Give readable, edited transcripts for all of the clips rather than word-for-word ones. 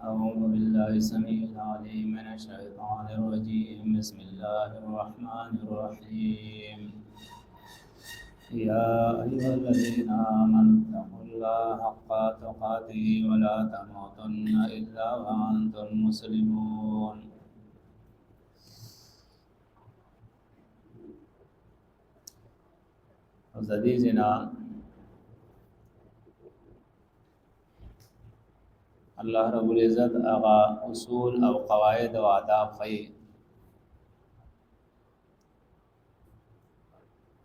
أعوذ بالله السميع العليم من الشيطان الرجيم بسم الله الرحمن الرحيم يا أيها الذين آمنوا اتقوا الله حق تقاته ولا تموتن إلا وأنتم مسلمون عزیزنا الله رب العزت اغا اصول او قواعد او آداب خی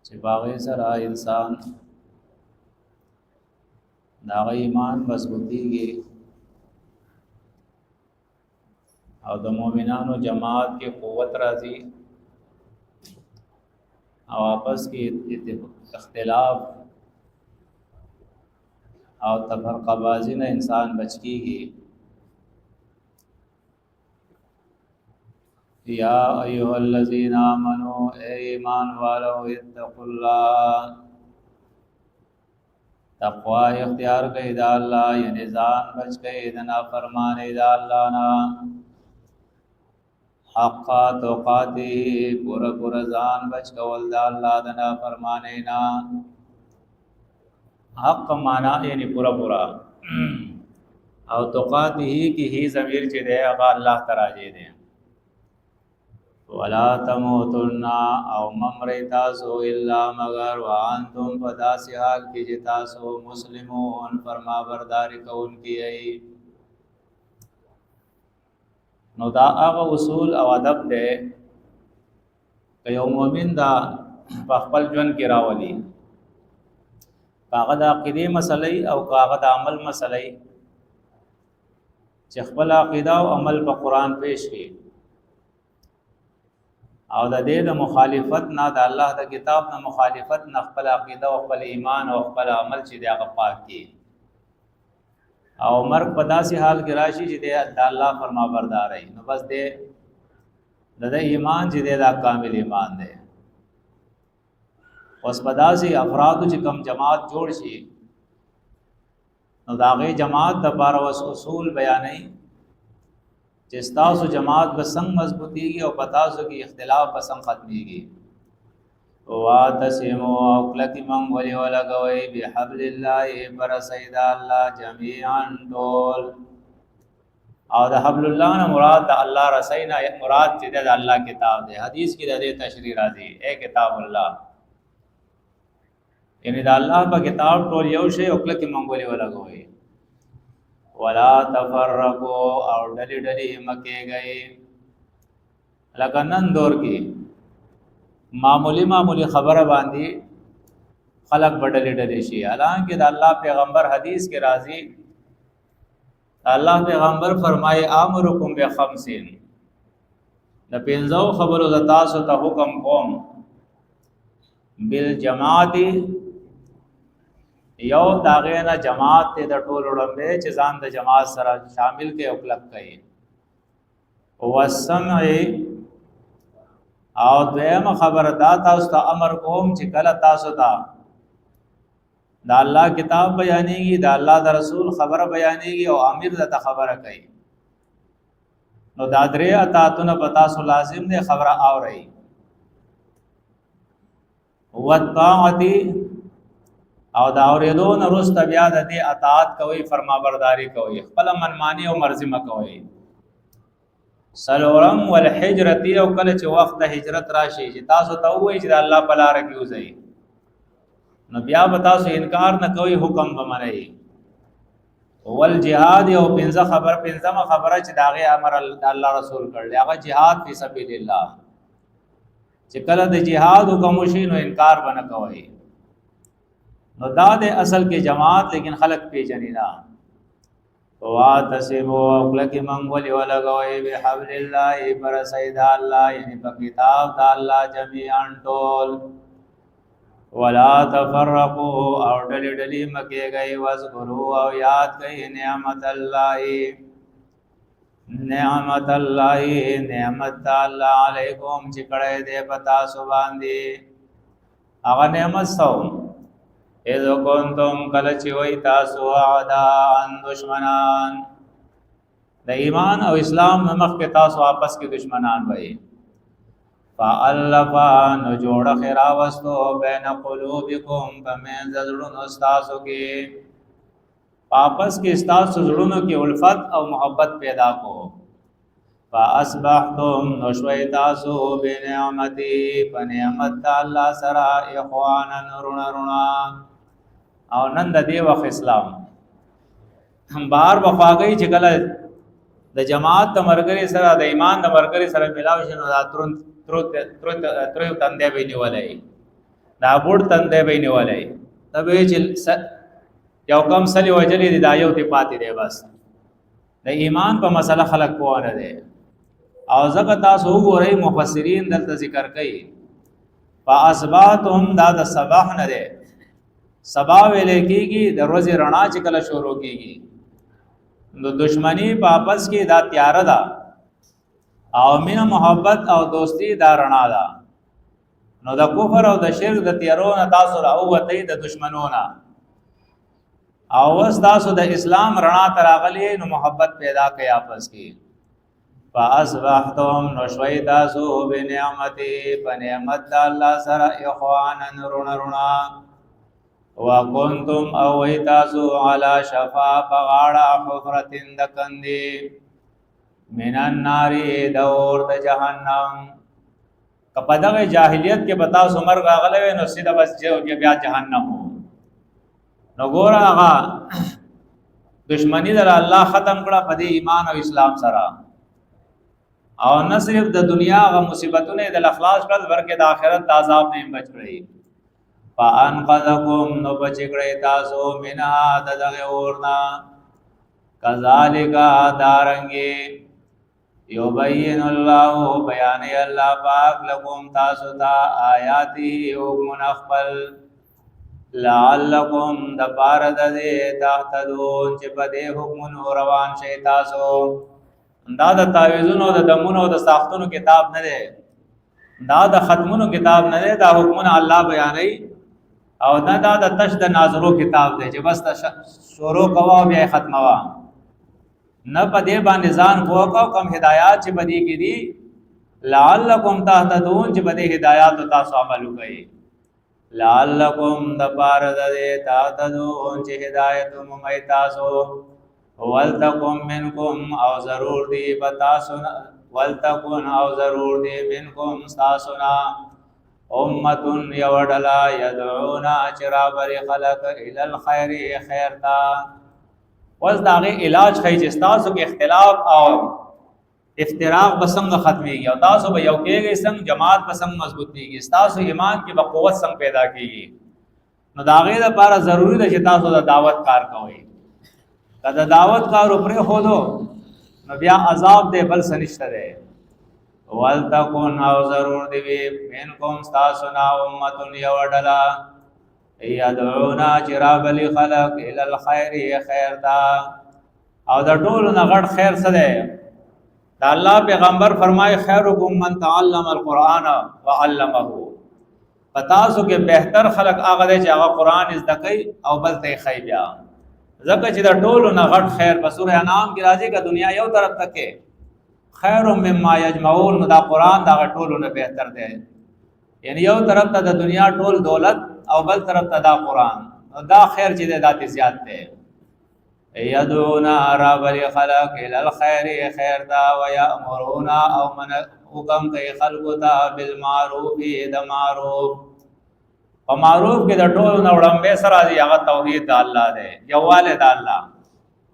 چې باغې سره انسان دا ایمان مضبوطیږي او د مؤمنانو جماعت کې قوت راځي او آپس کې اختلاف او تفرقه بازی نه انسان بچ کیږي یا ایها الذین آمنوا اے ایمان والو اتقوا الله تقوا اختیار کړئ د الله یعنی ځان بچ کړئ د نافرمانی د الله نه حق توقاته پورا ځان بچ کول د الله د نافرمانی نه حق معنا یعنی پورا او توقاته کی ہی ضمیر چې دی هغه الله تعالی دی ولا تموتن او ممری تاسو الا مگر وانتم فداسی حال کی چې تاسو مسلمون فرما برداری کوونکی ای نو دا هغه اصول او ادب دی که یو مؤمن دا په خپل ژوند کې راولي کاغه د عقیده مسلې او کاغه د عمل مسلې چې خپل عقیده او عمل په قران پیش کړي او د دې د مخالفت نه د الله د کتاب نه مخالفت نه خپل عقیده او خپل ایمان او خپل عمل چې دی هغه پاک کړي او مرګ په داسې حال کې راشي چې دی د الله فرما بردار وي نو بس دې د ایمان چې دی دا کامل ایمان دی اوس په داسې افرادو چې کم جماعت جوړ شي نو د هغې جماعت دپاره اوس اصول بیانوي چې ستاسو جماعت به څنګه مضبوطیږي او په تاسو کې اختلاف به څنګه ختمیږي واعتصموا او کلکې منګولې ولګوئ بحبل الله په رسۍ د الله جمیعا ټول او د حبل الله نه مراد د الله رسۍ نه مراد چې د الله کتاب دی حدیث کې د دې تشریح راځي اے کتاب الله یعنی دا الله په کتاب ټول یو شی او کلکې منګولې ولګوي ولا تفرقوا او ډلې مکیږئ لکه نن دور کې معمولی خبره باندې خلق ډلې شي حالانکه د الله پیغمبر حدیث کې راځي الله پیغمبر فرمایي امرکم بخمسین د پنځو خبرو د تاسو ته حکم کوم بالجماعت یو داغینا جماعت ته د ټولو وړاندې چې ځان د جماعت سره شامل کې او کلک کړي والسمع او دویمه خبره دا تاسو ته امر کوم چې کله تاسو ته د الله کتاب بیانېږي د الله د رسول خبره بیانېږي او امیر د خبره کوي نو دا درې اطاعتونه په تاسو لازم دي خبره اورئ والطاعت او دا اوریدو نه وروسته بیا د دې اطاعت کوي فرمانبرداري کوي خپل منمانی او مرضی مکوي سلورم والهجرت او کله چې وخت د هجرت راشي چې تاسو ته وایي چې الله په لار کې وځي نو بیا به تاسو انکار نه کوي حکم به منئ والجهاد او پنځمه خبره چې داغه امر الله رسول کړل هغه جهاد فی سبیل الله چې کله د جهاد حکم وشي نو انکار به نه کوي نو دا د اصل کې جماعت لیکن خلق پیژنې نه واعتصموا کلکې منګولې ولګوئ بحبل الله پر سید الله یعنی په کتاب د الله جمیعا ټول ولا تفرقوا او ډلې مکیږئ واذکروا او یاد کړئ نعمت الله نعمت الله علیکم چې کړه دې پتا سو باندې هغه نعمت سو اذ کنتم کله چې وای تاسو عداء دشمنان د ایمان او اسلام مخ کې تاسو آپس کې دشمنان وئ. فالفا نو جوړه خیرا وستو بین قلوبکم فمن زړونو تاسو کې آپس کې تاسو زړونو کې الفت او محبت پیدا کو. فاصبحتم نو شوي تاسو بنعمتي فنعمت الله سرا اخوانا رنا او نن د دې وخت اسلام هم بار بخواږي چې کله د جماعت د مرګري سره د ایمان د مرګري سره ملاوي شنو دا تر تندې به نیولای دا بوډ تندې به نیولای تبه چې یو کم سلی وجلی دی دا یو تی پاتې دی. بس د ایمان په مسله خلق پوهه دی او ځکه تاسو وګورئ مفسرین دلته ذکر کوي فاصبحتم دا د صباح نه دی. صباح ویل کېږي د ورځې رڼا چې کله شروع کېږي نو دشمنی په آپس کې دا تیاره ده او مینه محبت او دوستی دا رڼا ده. نو د کفر او د شرک د تیارو نه تاسو راووتئ د دشمنونه او وس تاسو د اسلام رڼا تراغلی نو محبت پیدا کړئ آپس کې. فاصبحتم نو شوي تاسو بنعمتي فنعمت الله سره اخوانا رنا وکنتم او تاسو علی شفا فغاړه حفرتن د کندې من النار دور د جهنم. کپدغه جاهلیت کې بتا سو مرګ غلوي نو سیده بس بیا جهنم. نو ګور هغه دشمنی در الله ختم کړه په دې ایمان او اسلام سره او نه صرف د دنیا غ مصیبتونه د اخلاص کړه بلکې د آخرت د عذاب نه بچ کړئ. فانقذکم نو بچ کړئ تاسو منها دغه اورنا کذالک دارنګي یبین الله بیان الله پاک لكم تاسو ته آیاتی او منخبل لعلکم د پاره د دې تهتدون چې په دې حکمونو روان شئ تاسو. دا د تعویذونو د دمونو د ساختونو کتاب نه دی دا د ختمونو کتاب نه دی دا حکمونه الله بیانوي او دا د تش د ناظرو کتاب دی چې بس شروع کوا بیا ختموا نه په دې باندې ځان کوو کم هدایات چې بدی کې دي لعلکم تهتدون چې په دې هدایات تاسو عمل وکړئ. لعلکم د پاره د تهتدون چې هدایت مومئ تاسو. ولتکم منکم او ضرور دی بتاسو ولتکن او ضرور دی منکم تاسونا امتن یوډلا یدعونا چرابر خلق الی الخير خیرتا. وز داغه علاج خی چې تاسو کې اختلاف او افتراق بسنګ ختميږي او تاسو به یو کېږئ څنګه جماعت بسنګ مضبوط کیږي تاسو ایمان کې به قوت څنګه پیدا کیږي. نو داغه لپاره ضروری ده چې تاسو د دعوت کار کوئ. کله دعوت کار پرې هودو نو بیا عذاب دې بل سنشته ده. ولتکون او ضرور دی منکم تاسو نا امتون یوډلا یدعونا چرابل خلق الی الخير خیرتا او د ټولو نه غټ خیر څه ده دا الله پیغمبر فرمای خیرکم من تعلم القرآن وعلمه. پتاسو کې بهتر خلق هغه دی چې هغه قرآن زده کوي او بل ته خی بیا ځکه چې د ټولو نه غټ خیر په سورہ انعام کې راځي که دنیا یو طرف تکې خیر مما یجمعون نو دا قرآن دا ټولو نه بهتر دی. یعنی یو طرف ته د دنیا ټول دولت او بل طرف ته دا قرآن نو دا خیر چې دی دا زیات دی. یدعونا رابل خلق الی الخير خیر دا ویأمرون او من حکم کوي خلقو ته بالمعروف د معروف. په معروف کې د ټولو نه وړاندې سره دی هغه توحید د الله دی یواله د الله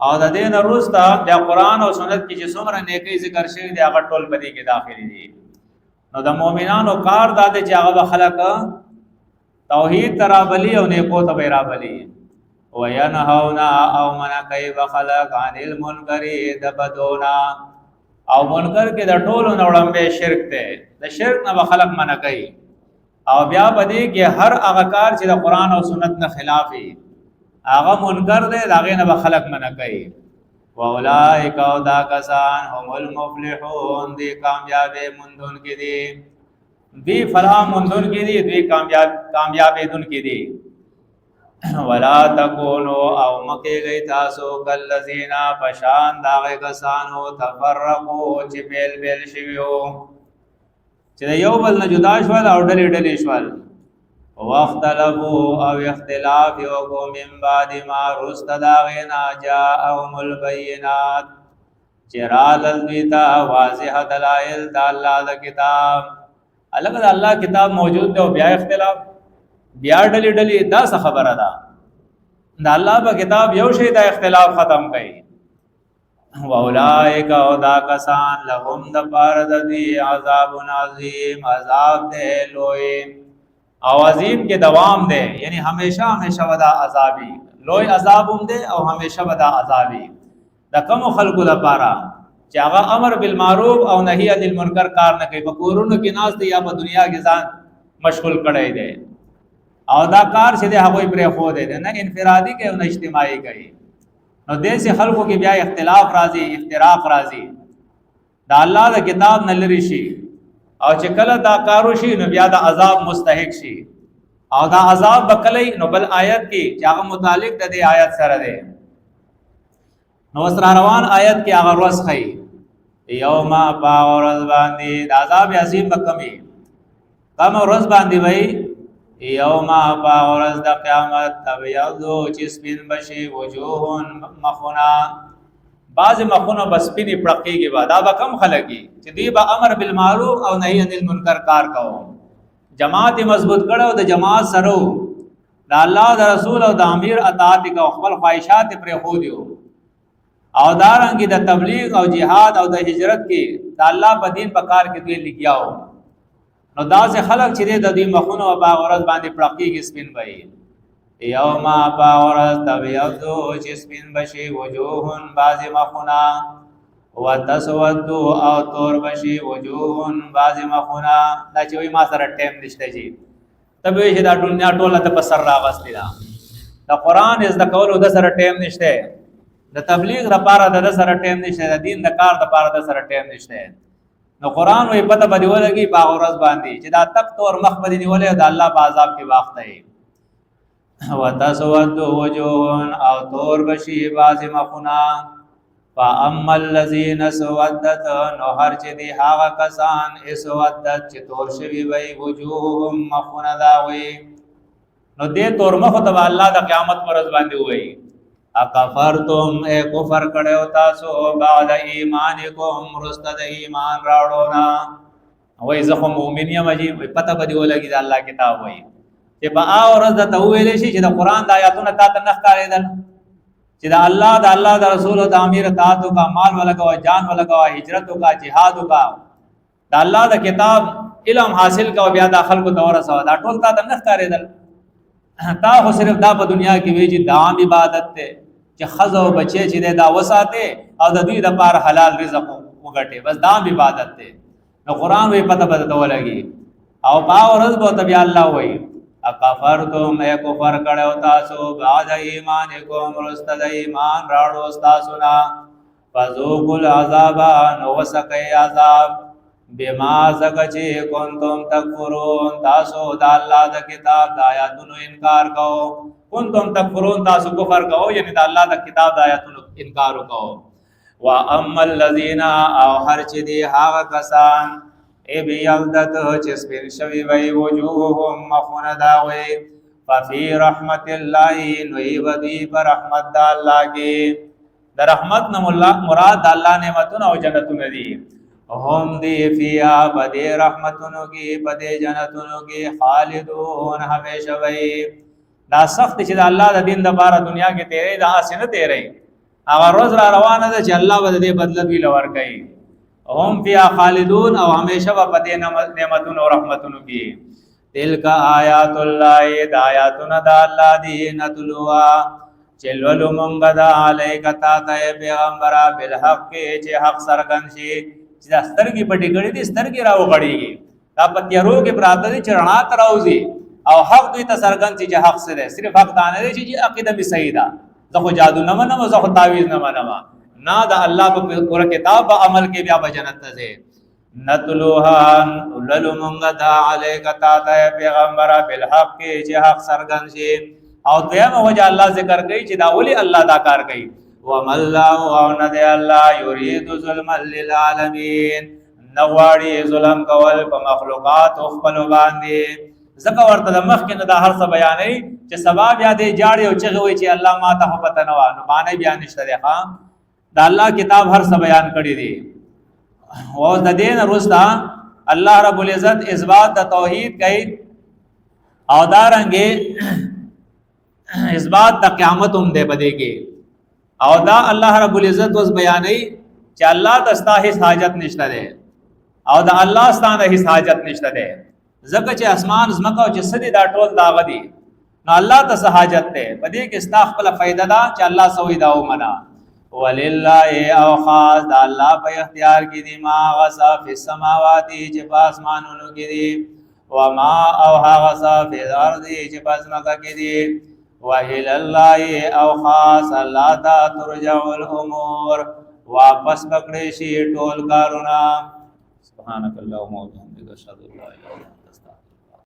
او د دین وروسته د قرآن او سنت کې چې څومره نیکی ذکر شوی دی هغه ټول په دې کې داخلي دي. نو د مؤمنانو کار دا دی چې هغه خلق توحید ترابلی او نیکو ته بیرابلی وینهونا او منع کوي خلق عن المنکر د بدونا او منکر کې د ټولو نه وړاندې شرک دی د شرک نه خلق منع کوي او بیا بدی کې هر هغه کار چې د قرآن او سنت نه خلافي هغه منکر دی هغه نه خلق منع کوي. واولائک او دا کسان هم المفلحون دی کامیابی مندون کې دي دی فلاح مندون کې دي دوی کامیابی دن کې دي. ولا تکونو او مکه گئی تاسو کالذین پشان داغه کسانو تفرقو چې بیل بیل شویو چې یو بل نه جدا شول او ډلې ډلې شول واختلفو او اختلاف یو کو من بعد ما رست داغینا جاءهم البینات چرال الویتا واضح دلائل دا اللہ دا کتاب الگ دا اللہ کتاب موجود دے و بیا اختلاف بیا ڈلی ڈلی دا سا خبر دا دا اللہ با کتاب یو شئی دا اختلاف ختم کئی وَأُولَئِكَ وَدَا کسان لَهُمْ دَپَارَ دی عذاب عظیم عذاب دے لوئی او عظیم کے دوام دے یعنی ہمیشہ ہمیشہ ودا عذابی لوئی عذابم دے او ہمیشہ ودا عذابی دا کم خلق دا پارا چې هغه امر بالمعروف او نهی عن المنکر کار نه کوي په کورونو کې ناس دي یا په دنیا کې ځان مشغول کړي دي او دا کار چې هغه پرې خو دي نه انفرادي کوي او نه اجتماعي کوي نو دې سه خلقو کې بیا اختلاف راځي افتراق راځي دا الله دا کتاب نه لري شي او چې کله دا کارو شي نو بیا دا عذاب مستحق شي او دا عذاب بکلی نو بل آیت کې چې هغه متعلق د دې آیت سره ده نو سره روان آیت کې هغه ورځ خي یوم باورز باندې د عذاب عظیم بکمی کم ورځ باندې وای یوم باورز د قیامت تبیضو چې سپین بشي وجوهن مخنا بعض مخونو بس سپینی پړقېږي با دا به کم خلګي چې دوی به امر بالمعروف او نهی عن المنکر کار کوو جماعت مضبوط کړو د جماعت سره د الله د رسول او د امیر اطاعت کو خپل خواهشات پرې خو دیو او دارنګي د تبلیغ او جهاد او د هجرت کې د الله په دین په کار کې دوی لګیاو نو دا سه خلق چې د دې مخونو او باغورز باندې پړقېږي سپین وای یوم باورز تبیضو چې سپین بشي وجوهن بعض مخنا وتسود او تور بشي وجوهن بعض مخنا دا چې وای ما سره ټیم نشته جی تبه چې دا دنیا ټوله ته پر سر راغستې دا د قران از د کولو د سره ټیم نشته د تبلیغ لپاره د سره ټیم نشته د دین د کار لپاره د سره ټیم نشته نو قران وی پته به دی ولګي باغورز باندې چې دا تک تور مخ باندې نیولې د الله په عذاب کې وخت دی وتسود وجوهن او تور بشي بعض مخنا فاما الذين سودت نو هر چې دی هغه کسان اسودت چې تور شوی وي وجوههم مخنا دا وي نو دې تور مخ ته الله د قیامت ورځ باندې وي اکفرتم اے کفر کړو تاسو بعد ایمانکم رستد ایمان راوړو نا وای زخم مؤمن یم جی پته بدی ولګی د الله کتاب وای چې با اورز د تویل شي چې د قران د آیاتونو تا ته نخ کاریدل چې د الله د رسول او د امیر اطاعت کا مال ولګوا جان ولګوا هجرت کا jihad کا د الله د کتاب علم حاصل کا بیا د خلکو دور سوا دا ټول تا ته نخ کاریدل تا خو صرف دا په دنیا کې وی چې دام عبادت ته چې خزو بچي چې دا وساته او د دوی د پار حلال رزق وګټي بس دام عبادت ته نو قران وی پته پته ولګي او با ورځ بو تبي الله وی اکفرتم اے کفر کړو تاسو بعد ایمانکم رستد ایمان راړو تاسو نا فذوقوا العذاب نو وسکای عذاب بما زکچې کنتم تکفرون تاسو د الله د کتاب د آیاتونو انکار کوو کنتم تکفرون تاسو کفر کوو یعنی د الله د کتاب د آیاتونو انکار کوو واما الذين او هر چې دی هغه کسان ای بیلدت چې سپین شوی وی وجوههم مخونه دا وی ففي رحمت الله نوی ودی پر رحمت د الله کې د رحمت نم الله مراد د الله نعمتونه او جنتونه دي هم دی فیا بدی رحمتونو کی بدی جنتونو کی خالدون ہمیشہ وی دا سخت چې د الله د دین د بار دنیا کې تیرې دا اسنه تیرې هغه روز را روانه ده چې الله به دې بدلت وی لور کوي هم فیا خالدون او ہمیشہ و بدی نعمتونو او رحمتونو کی تلک آیات الله د آیاتنا د الله دی نتلوا چلولو مونږ د الیک تا ته پیغمبر بالحق چې حق سرګن شي چې سترګې پټې کړې دي سترګې راو غړېږي دا پتیارو کې پراته دي چرنا تراوزي او حق دوی ته سرګن چې حق سره صرف حق دانه دي چې عقیده می صحیح ده زه جادو نه منم زه تعویذ نه منم نه دا الله په قرآن کتاب عمل کې بیا جنت ته نتلوها للو مونږ دا الیک تا ته پیغمبر بالحق چې حق سرګن شي او دویمه وجه الله ذکر کوي چې دا ولی الله دا کار کوي وما الله او نه دی الله یرید ظلم للعالمین نغواړي ظلم کول په مخلوقات او خپل باندې ځکه ورته د مخکې نه دا هر څه بیانوي چې سبب یادې جاړي او چغه وي چې الله ما ته پته نه و نو باندې بیان نشته دی ها دا الله کتاب هر څه بیان کړی دی او د دین روستا الله رب العزت اثبات د توحید کوي او دارنګه اثبات د قیامت هم دی بده کې او دا الله رب العزت وس بیانوي چې الله دستا هیڅ حاجت نشته دی او دا الله ستانه هیڅ حاجت نشته دی ځکه چې اسمان زمکه او چې سدي دا ټول داغ دي نو الله ته حاجت ده بده کې استا خپل فائدہ دا چې الله سوي دا ومنا ولله او خاص دا الله په اختیار کې دي ما غصا فی السماوات چې په اسمانونو کې دي و ما او غصا فی الارض چې په ځمکه کې دي وهل الله او خاص الله تا ترجع الامور واپس پکړې شي ټول کارونه سبحانك اللهم وبحمدك اشهد ان لا اله الا انت استغفرك